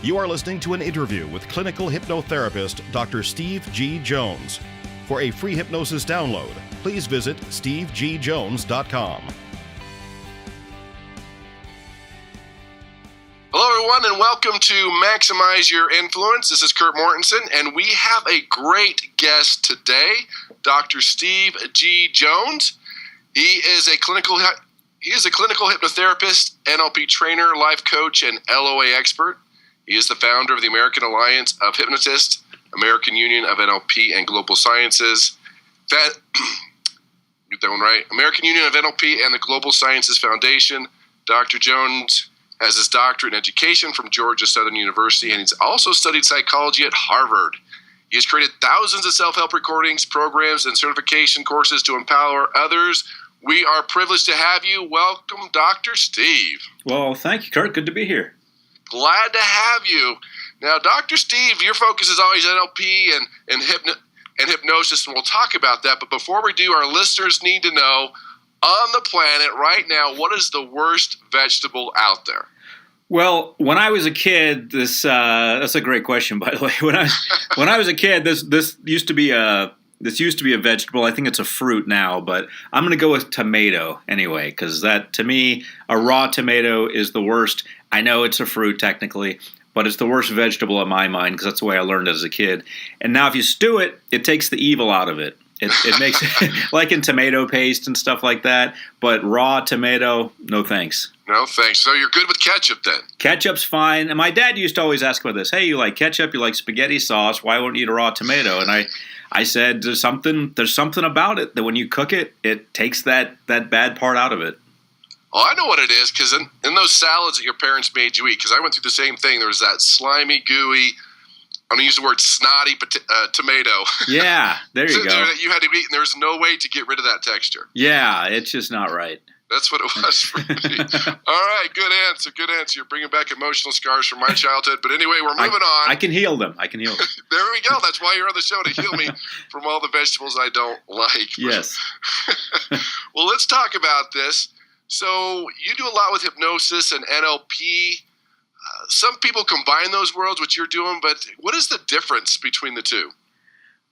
You are listening to an interview with clinical hypnotherapist Dr. Steve G. Jones. For a free hypnosis download, please visit stevegjones.com. Hello, everyone, and welcome to Maximize Your Influence. This is Kurt Mortensen, and we have a great guest today, Dr. Steve G. Jones. He is a clinical hypnotherapist, NLP trainer, life coach, and LOA expert. He is the founder of the American Alliance of Hypnotists, American Union of NLP and Global Sciences. Get that one right. American Union of NLP and the Global Sciences Foundation. Dr. Jones has his doctorate in education from Georgia Southern University, and he's also studied psychology at Harvard. He has created thousands of self-help recordings, programs, and certification courses to empower others. We are privileged to have you. Welcome, Dr. Steve. Well, thank you, Kurt. Good to be here. Glad to have you. Now, Dr. Steve, your focus is always NLP and hypnosis, and we'll talk about that. But before we do, our listeners need to know, on the planet right now, what is the worst vegetable out there? Well, when I was a kid, that's a great question, by the way. When I was a kid, this used to be a vegetable. I think it's a fruit now, but I'm going to go with tomato anyway, because that, to me, a raw tomato is the worst. I know it's a fruit technically, but it's the worst vegetable in my mind because that's the way I learned as a kid. And now if you stew it, it takes the evil out of it. It makes it like in tomato paste and stuff like that, but raw tomato, no thanks. No thanks. So you're good with ketchup then? Ketchup's fine. And my dad used to always ask about this. Hey, you like ketchup? You like spaghetti sauce? Why won't you eat a raw tomato? And I said there's something about it that when you cook it, it takes that bad part out of it. Oh, I know what it is, because in those salads that your parents made you eat, because I went through the same thing. There was that slimy, gooey, I'm going to use the word snotty tomato. Yeah, there you go. That you had to eat, and there was no way to get rid of that texture. Yeah, it's just not right. That's what it was for me. All right, good answer. You're bringing back emotional scars from my childhood. But anyway, we're moving on. I can heal them. There we go. That's why you're on the show, to heal me from all the vegetables I don't like. Yes. Well, let's talk about this. So you do a lot with hypnosis and NLP. Some people combine those worlds, which you're doing, but what is the difference between the two?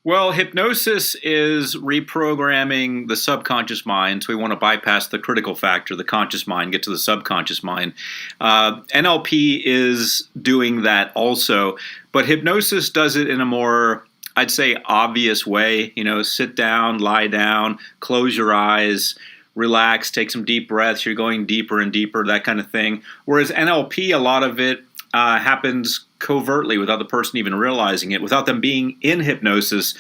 Well, hypnosis is reprogramming the subconscious mind. So we want to bypass the critical factor, the conscious mind, get to the subconscious mind. NLP is doing that also, but hypnosis does it in a more, I'd say, obvious way. You know, sit down, lie down, close your eyes, relax, take some deep breaths, you're going deeper and deeper, that kind of thing. Whereas NLP, a lot of it happens covertly without the person even realizing it. Without them being in hypnosis,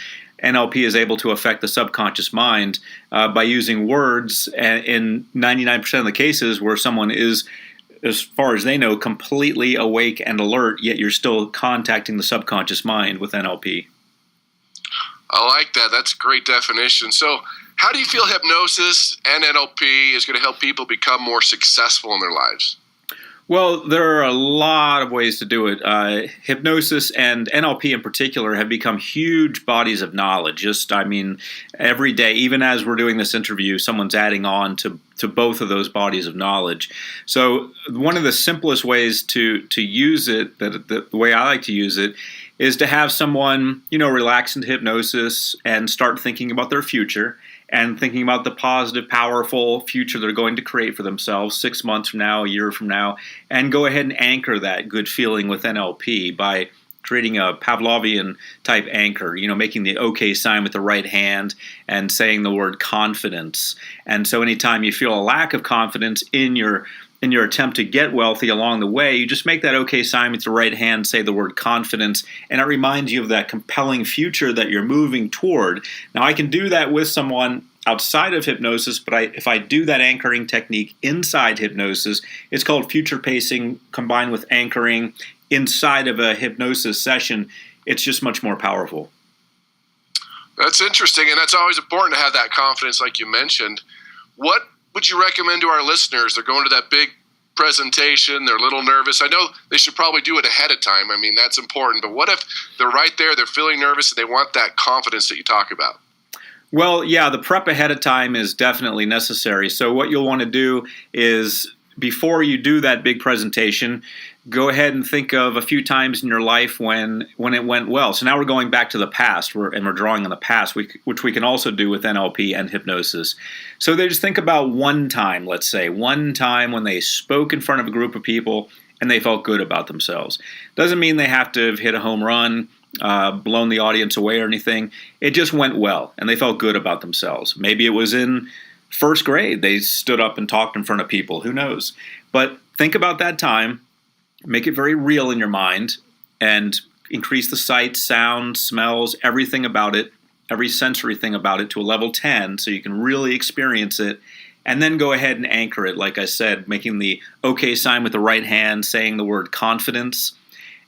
NLP is able to affect the subconscious mind by using words in 99% of the cases where someone is, as far as they know, completely awake and alert, yet you're still contacting the subconscious mind with NLP. I like that. That's a great definition. So how do you feel hypnosis and NLP is going to help people become more successful in their lives? Well, there are a lot of ways to do it. Hypnosis and NLP in particular have become huge bodies of knowledge. Every day, even as we're doing this interview, someone's adding on to both of those bodies of knowledge. So one of the simplest ways to use it, the way I like to use it, is to have someone, relax into hypnosis and start thinking about their future and thinking about the positive, powerful future they're going to create for themselves 6 months from now, a year from now, and go ahead and anchor that good feeling with NLP by creating a Pavlovian type anchor, making the OK sign with the right hand and saying the word confidence. And so anytime you feel a lack of confidence in your attempt to get wealthy along the way, you just make that OK sign with the right hand, say the word confidence, and it reminds you of that compelling future that you're moving toward. Now, I can do that with someone outside of hypnosis, but if I do that anchoring technique inside hypnosis, it's called future pacing combined with anchoring inside of a hypnosis session. It's just much more powerful. That's interesting, and that's always important to have that confidence like you mentioned. What would you recommend to our listeners? They're going to that big presentation, they're a little nervous. I know they should probably do it ahead of time. That's important. But what if they're right there, they're feeling nervous, and they want that confidence that you talk about? Well, yeah, the prep ahead of time is definitely necessary. So what you'll want to do is before you do that big presentation, go ahead and think of a few times in your life when it went well. So now we're going back to the past, and we're drawing on the past, which we can also do with NLP and hypnosis. So they just think about one time, let's say, one time when they spoke in front of a group of people and they felt good about themselves. Doesn't mean they have to have hit a home run, blown the audience away or anything. It just went well, and they felt good about themselves. Maybe it was in first grade. They stood up and talked in front of people. Who knows? But think about that time. Make it very real in your mind, and increase the sight, sound, smells, everything about it, every sensory thing about it to a level 10 so you can really experience it. And then go ahead and anchor it, like I said, making the OK sign with the right hand, saying the word confidence.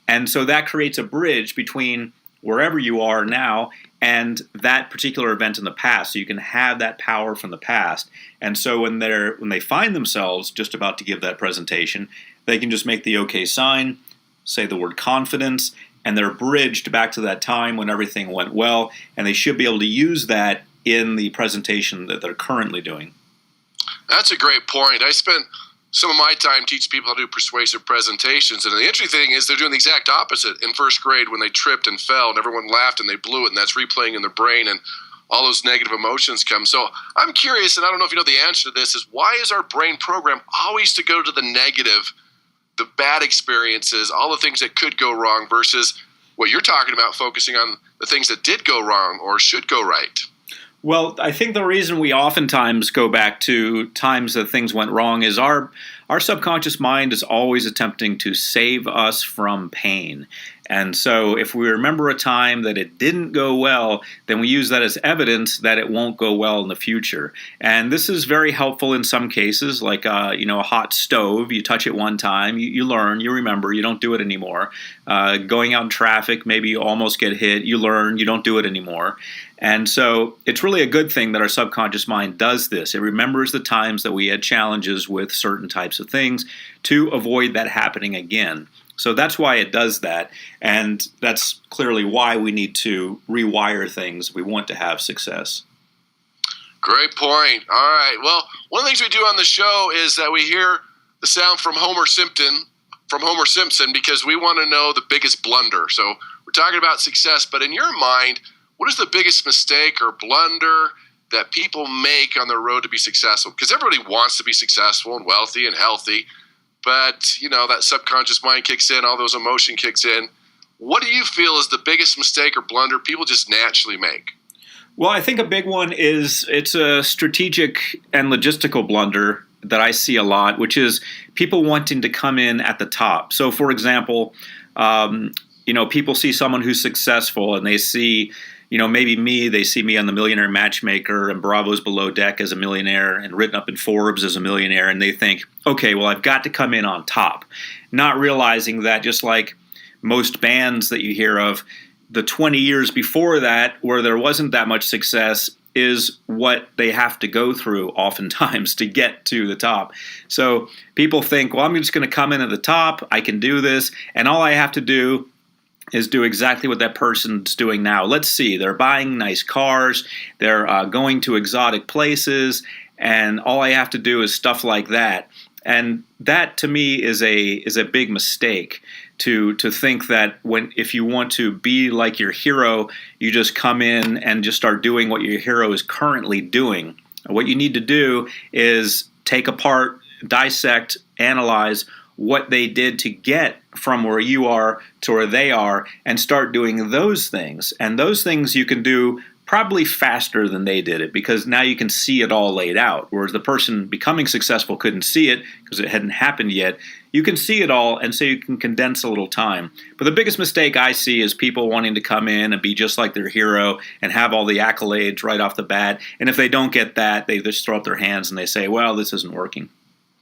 And so that creates a bridge between wherever you are now and that particular event in the past. So you can have that power from the past. And so when they find themselves just about to give that presentation, they can just make the OK sign, say the word confidence, and they're bridged back to that time when everything went well. And they should be able to use that in the presentation that they're currently doing. That's a great point. I spent some of my time teaching people how to do persuasive presentations, and the interesting thing is they're doing the exact opposite in first grade when they tripped and fell and everyone laughed and they blew it, and that's replaying in their brain, and all those negative emotions come. So I'm curious, and I don't know if you know the answer to this, is why is our brain programmed always to go to the negative, the bad experiences, all the things that could go wrong, versus what you're talking about, focusing on the things that did go wrong or should go right? Well, I think the reason we oftentimes go back to times that things went wrong is our subconscious mind is always attempting to save us from pain. And so if we remember a time that it didn't go well, then we use that as evidence that it won't go well in the future. And this is very helpful in some cases, like a hot stove. You touch it one time, you learn, you remember, you don't do it anymore. Going out in traffic, maybe you almost get hit, you learn, you don't do it anymore. And so it's really a good thing that our subconscious mind does this. It remembers the times that we had challenges with certain types of things to avoid that happening again. So that's why it does that, and that's clearly why we need to rewire things if we want to have success. Great point. All right. Well, one of the things we do on the show is that we hear the sound from Homer Simpson, because we want to know the biggest blunder. So we're talking about success, but in your mind, what is the biggest mistake or blunder that people make on their road to be successful? Because everybody wants to be successful and wealthy and healthy, but, that subconscious mind kicks in, all those emotion kicks in. What do you feel is the biggest mistake or blunder people just naturally make? Well, I think a big one is it's a strategic and logistical blunder that I see a lot, which is people wanting to come in at the top. So, for example, people see someone who's successful and they see maybe me, they see me on the Millionaire Matchmaker and Bravo's Below Deck as a millionaire and written up in Forbes as a millionaire, and they think, okay, well, I've got to come in on top. Not realizing that, just like most bands that you hear of, the 20 years before that, where there wasn't that much success, is what they have to go through oftentimes to get to the top. So people think, well, I'm just going to come in at the top, I can do this, and all I have to do is do exactly what that person's doing now. Let's see, they're buying nice cars, they're going to exotic places, and all I have to do is stuff like that. And that, to me, is a big mistake, to think that if you want to be like your hero, you just come in and just start doing what your hero is currently doing. What you need to do is take apart, dissect, analyze what they did to get from where you are to where they are, and start doing those things. And those things you can do probably faster than they did it, because now you can see it all laid out. Whereas the person becoming successful couldn't see it because it hadn't happened yet. You can see it all, and so you can condense a little time. But the biggest mistake I see is people wanting to come in and be just like their hero and have all the accolades right off the bat. And if they don't get that, they just throw up their hands and they say, well, this isn't working.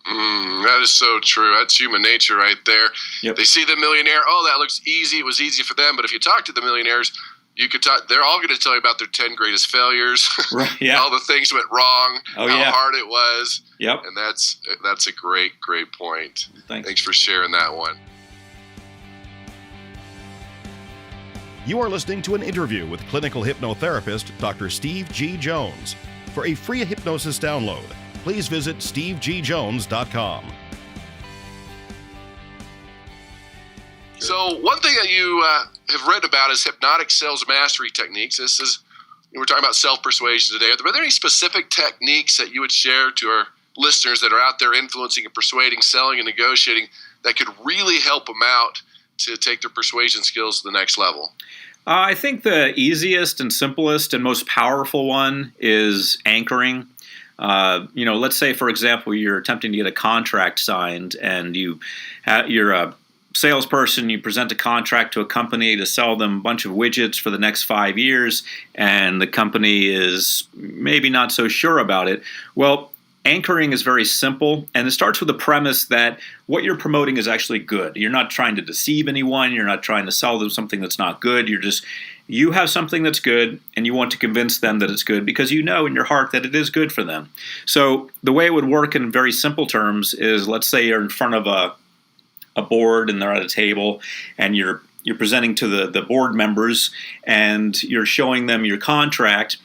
That is so true. That's human nature right there. Yep. They see the millionaire. Oh, that looks easy. It was easy for them. But if you talk to the millionaires, they're all going to tell you about their 10 greatest failures. Right, yeah. All the things went wrong. How hard it was. Yep. And that's a great point. Thanks for sharing that one. You are listening to an interview with clinical hypnotherapist Dr. Steve G. Jones. For a free hypnosis download, please visit stevegjones.com. So one thing that you have written about is hypnotic sales mastery techniques. We're talking about self-persuasion today. Are there any specific techniques that you would share to our listeners that are out there influencing and persuading, selling and negotiating that could really help them out to take their persuasion skills to the next level? I think the easiest and simplest and most powerful one is anchoring. Let's say, for example, you're attempting to get a contract signed, and you're a salesperson. You present a contract to a company to sell them a bunch of widgets for the next 5 years, and the company is maybe not so sure about it. Well, anchoring is very simple, and it starts with the premise that what you're promoting is actually good. You're not trying to deceive anyone. You're not trying to sell them something that's not good. You have something that's good, and you want to convince them that it's good because you know in your heart that it is good for them. So the way it would work in very simple terms is, let's say you're in front of a board and they're at a table, and you're presenting to the board members, and you're showing them your contract.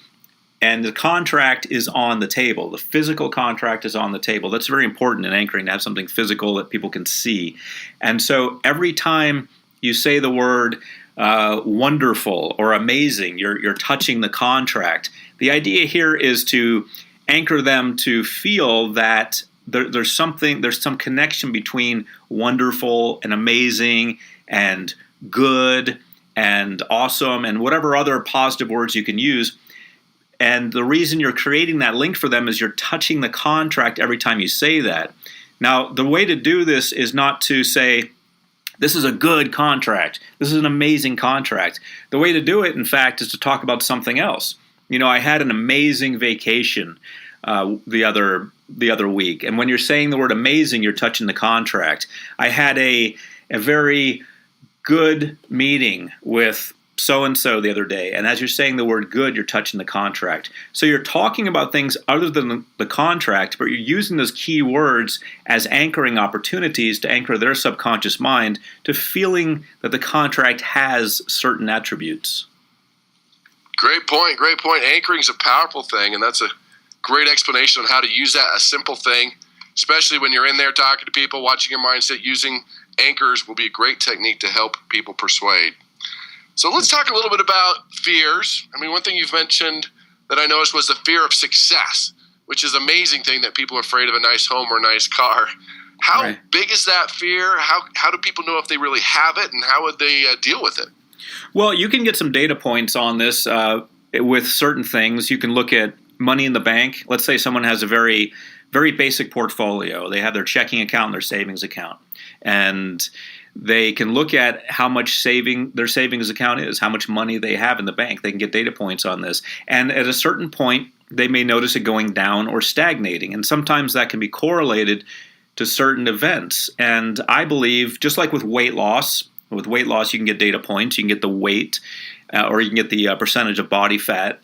And the contract is on the table. The physical contract is on the table. That's very important in anchoring, to have something physical that people can see. And so every time you say the word wonderful or amazing, you're touching the contract. The idea here is to anchor them to feel that there's some connection between wonderful and amazing and good and awesome and whatever other positive words you can use. And the reason you're creating that link for them is you're touching the contract every time you say that. Now, the way to do this is not to say, this is a good contract. This is an amazing contract. The way to do it, in fact, is to talk about something else. I had an amazing vacation the other week. And when you're saying the word amazing, you're touching the contract. I had a very good meeting with so-and-so the other day. And as you're saying the word good, you're touching the contract. So you're talking about things other than the contract, but you're using those key words as anchoring opportunities to anchor their subconscious mind to feeling that the contract has certain attributes. Great point. Anchoring is a powerful thing, and that's a great explanation on how to use that, a simple thing, especially when you're in there talking to people, watching your mindset. Using anchors will be a great technique to help people persuade. So let's talk a little bit about fears. One thing you've mentioned that I noticed was the fear of success, which is an amazing thing that people are afraid of a nice home or a nice car. How big is that fear? How do people know if they really have it, and how would they deal with it? Well, you can get some data points on this with certain things. You can look at money in the bank. Let's say someone has a very, very basic portfolio. They have their checking account and their savings account. And they can look at how much their savings account is, how much money they have in the bank. They can get data points on this. And at a certain point, they may notice it going down or stagnating. And sometimes that can be correlated to certain events. And I believe, just like with weight loss you can get data points. You can get the weight or you can get the percentage of body fat.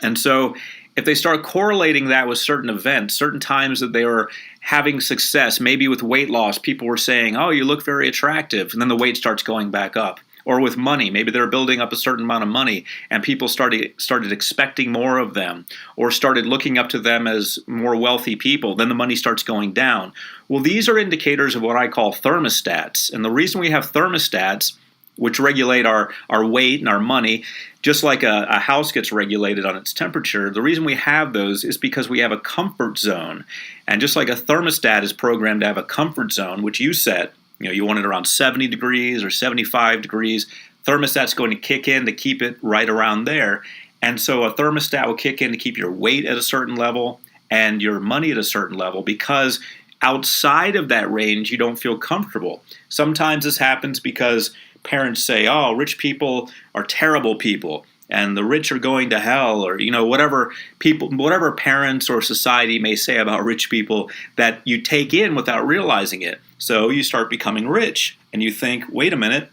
And so if they start correlating that with certain events, certain times that they were having success, maybe with weight loss, people were saying, oh, you look very attractive, and then the weight starts going back up. Or with money, maybe they're building up a certain amount of money, and people started expecting more of them, or started looking up to them as more wealthy people, then the money starts going down. Well, these are indicators of what I call thermostats. And the reason we have thermostats, which regulate our weight and our money, just like a house gets regulated on its temperature, the reason we have those is because we have a comfort zone. And just like a thermostat is programmed to have a comfort zone, which you set, you want it around 70 degrees or 75 degrees, thermostat's going to kick in to keep it right around there. And so a thermostat will kick in to keep your weight at a certain level and your money at a certain level, because outside of that range, you don't feel comfortable. Sometimes this happens because parents say, oh, rich people are terrible people, and the rich are going to hell, or whatever parents or society may say about rich people that you take in without realizing it. So you start becoming rich, and you think, wait a minute,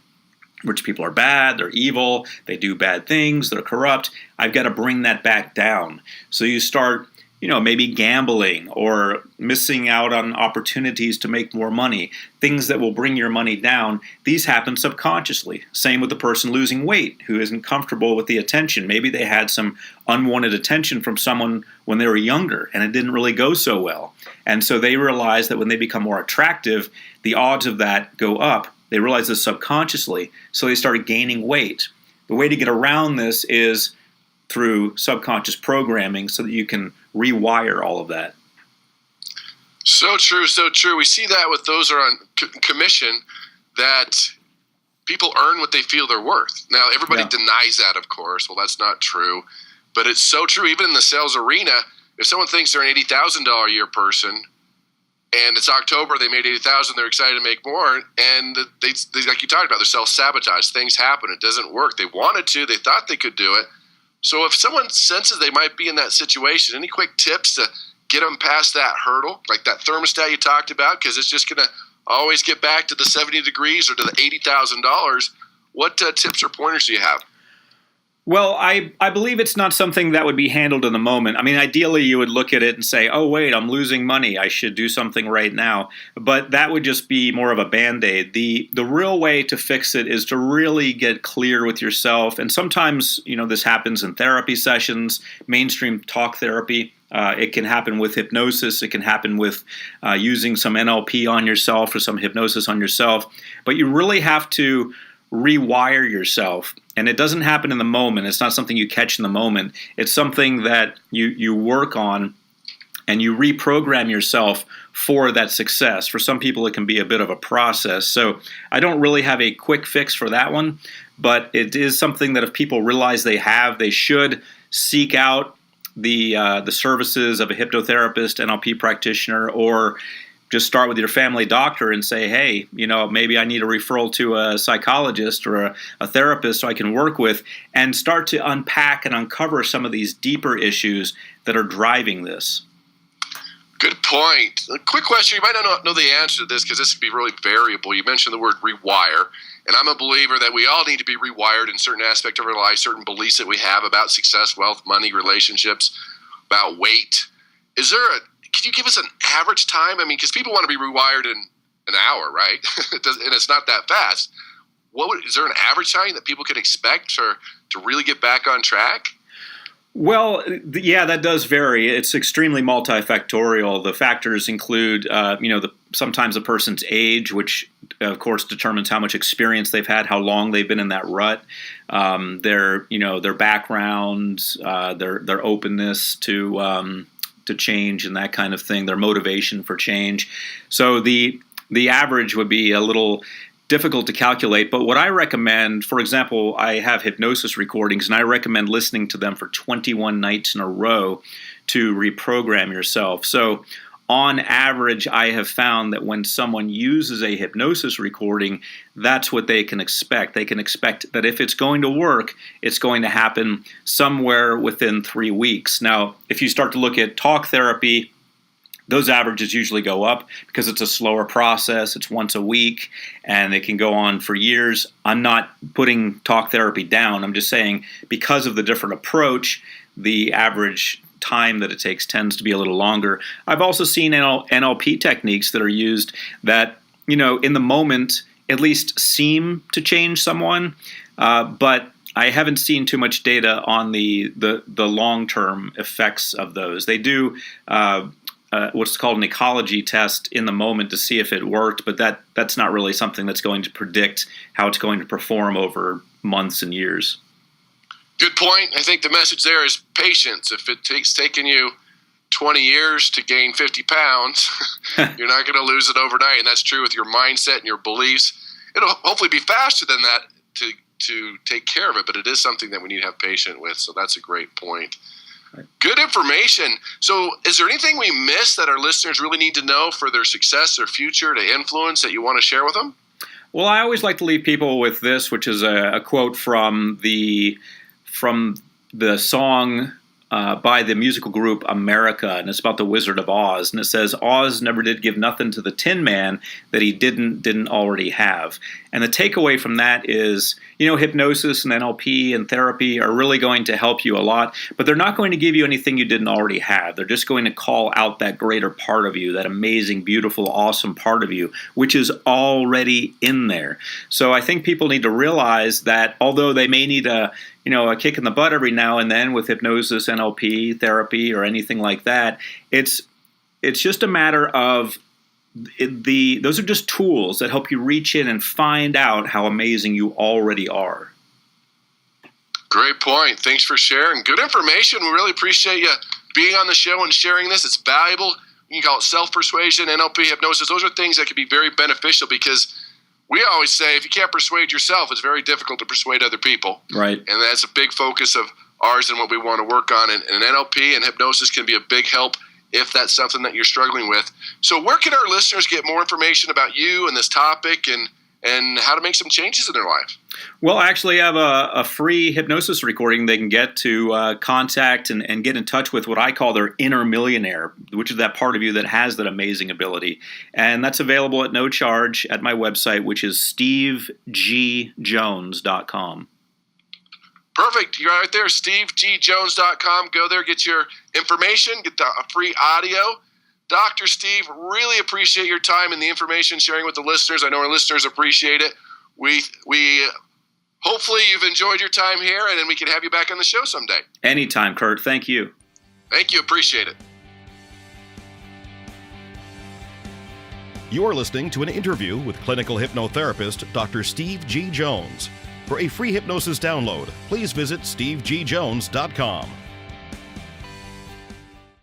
rich people are bad, they're evil, they do bad things, they're corrupt. I've got to bring that back down. So you start maybe gambling or missing out on opportunities to make more money, things that will bring your money down. These happen subconsciously. Same with the person losing weight who isn't comfortable with the attention. Maybe they had some unwanted attention from someone when they were younger and it didn't really go so well. And so they realize that when they become more attractive, the odds of that go up. They realized this subconsciously, so they started gaining weight. The way to get around this is through subconscious programming so that you can rewire all of that. So true, so true. We see that with those who are on commission, that people earn what they feel they're worth. Now, everybody denies that, of course. Well, that's not true. But it's so true. Even in the sales arena, if someone thinks they're an $80,000 a year person, and it's October, they made $80,000, they're excited to make more, and they like you talked about, they're self-sabotage. Things happen. It doesn't work. They wanted to. They thought they could do it. So if someone senses they might be in that situation, any quick tips to get them past that hurdle, like that thermostat you talked about, because it's just going to always get back to the 70 degrees or to the $80,000. What tips or pointers do you have? Well, I believe it's not something that would be handled in the moment. I mean, ideally, you would look at it and say, oh, wait, I'm losing money. I should do something right now. But that would just be more of a Band-Aid. The real way to fix it is to really get clear with yourself. And sometimes, this happens in therapy sessions, mainstream talk therapy. It can happen with hypnosis. It can happen with using some NLP on yourself or some hypnosis on yourself. But you really have to rewire yourself. And it doesn't happen in the moment. It's not something you catch in the moment. It's something that you work on and you reprogram yourself for that success. For some people, it can be a bit of a process. So I don't really have a quick fix for that one. But it is something that if people realize they should seek out the services of a hypnotherapist, NLP practitioner, or just start with your family doctor and say, hey, maybe I need a referral to a psychologist or a therapist so I can work with, and start to unpack and uncover some of these deeper issues that are driving this. Good point. A quick question. You might not know the answer to this because this can be really variable. You mentioned the word rewire, and I'm a believer that we all need to be rewired in certain aspects of our life, certain beliefs that we have about success, wealth, money, relationships, about weight. Can you give us an average time? I mean, because people want to be rewired in an hour, right? And it's not that fast. Is there an average time that people can expect to really get back on track? Well, yeah, that does vary. It's extremely multifactorial. The factors include, sometimes a person's age, which of course determines how much experience they've had, how long they've been in that rut, their background, their openness to change and that kind of thing, their motivation for change. So the average would be a little difficult to calculate, but what I recommend, for example, I have hypnosis recordings and I recommend listening to them for 21 nights in a row to reprogram yourself. So on average, I have found that when someone uses a hypnosis recording, that's what they can expect. They can expect that if it's going to work, it's going to happen somewhere within 3 weeks. Now, if you start to look at talk therapy, those averages usually go up because it's a slower process. It's once a week, and it can go on for years. I'm not putting talk therapy down. I'm just saying because of the different approach, the average time that it takes tends to be a little longer. I've also seen NLP techniques that are used that, in the moment at least seem to change someone, but I haven't seen too much data on the long-term effects of those. They do what's called an ecology test in the moment to see if it worked, but that's not really something that's going to predict how it's going to perform over months and years. Good point. I think the message there is patience. If it's taken you 20 years to gain 50 pounds, you're not going to lose it overnight. And that's true with your mindset and your beliefs. It'll hopefully be faster than that to take care of it, but it is something that we need to have patience with. So that's a great point. Right. Good information. So is there anything we missed that our listeners really need to know for their success or future to influence that you want to share with them? Well, I always like to leave people with this, which is a quote from the song by the musical group America, and it's about the Wizard of Oz. And it says, Oz never did give nothing to the Tin Man that he didn't already have. And the takeaway from that is, hypnosis and NLP and therapy are really going to help you a lot, but they're not going to give you anything you didn't already have. They're just going to call out that greater part of you, that amazing, beautiful, awesome part of you, which is already in there. So I think people need to realize that although they may need a kick in the butt every now and then with hypnosis, NLP, therapy, or anything like that, it's just a matter of those are just tools that help you reach in and find out how amazing you already are. Great point. Thanks for sharing. Good information. We really appreciate you being on the show and sharing this. It's valuable. You can call it self-persuasion, NLP, hypnosis. Those are things that can be very beneficial because we always say if you can't persuade yourself, it's very difficult to persuade other people. Right. And that's a big focus of ours and what we want to work on. And NLP and hypnosis can be a big help if that's something that you're struggling with. So where can our listeners get more information about you and this topic and how to make some changes in their life? Well, actually, I have a free hypnosis recording they can get to contact and get in touch with what I call their inner millionaire, which is that part of you that has that amazing ability. And that's available at no charge at my website, which is stevegjones.com. Perfect. You're right there, stevegjones.com. Go there, get your information, get the free audio. Dr. Steve, really appreciate your time and the information sharing with the listeners. I know our listeners appreciate it. We hopefully you've enjoyed your time here, and then we can have you back on the show someday. Anytime, Kurt. Thank you. Thank you. Appreciate it. You are listening to an interview with clinical hypnotherapist Dr. Steve G. Jones. For a free hypnosis download, please visit stevegjones.com.